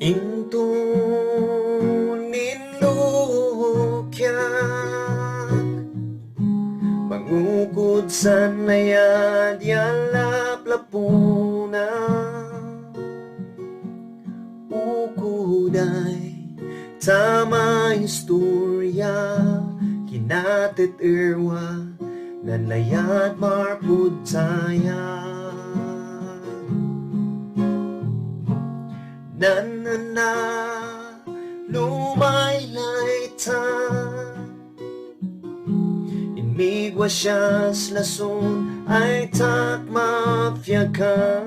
Into ninlukyak mangukod sa nayad yalap-lapuna ukuday tama istorya kinatit irwa nanlayad marpud saya nanana lumaylay ta inmigwa siyas lason ay takmafyakan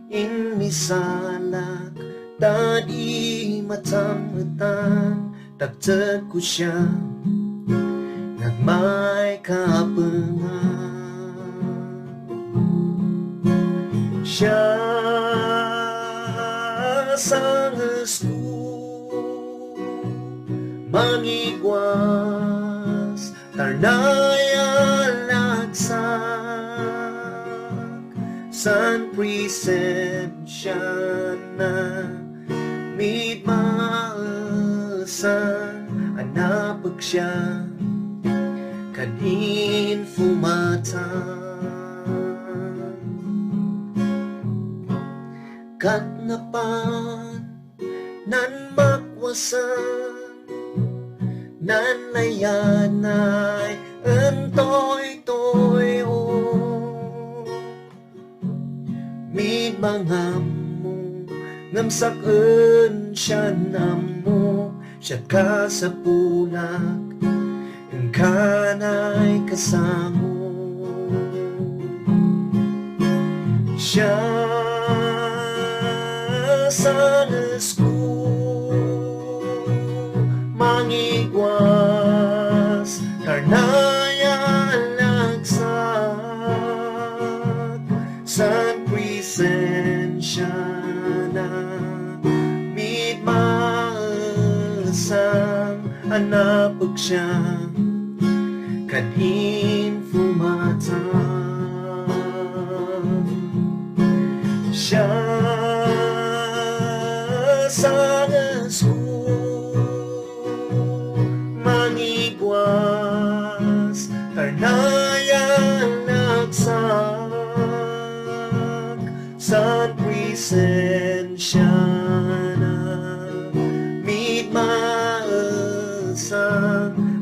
inmisalak tadi matang-matang tagtag ko siya nagmay kapangan siya sang estu mangigwas tarnaya lagsak san presensya na mit maasan anapag siya kadin fumatan katnapan nan makwasan nan layanay entoy-toy o mid mga mo ngamsaken siya namo siya ka sa punak ang kanay kasamo siya sanes ko mangigwas karnaya lagsak san presensya na mit maasang anapag siya kadin fumatan siya sanes ko mangigwas karnaya lagsak san presensya na mit maasang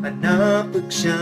anapag siya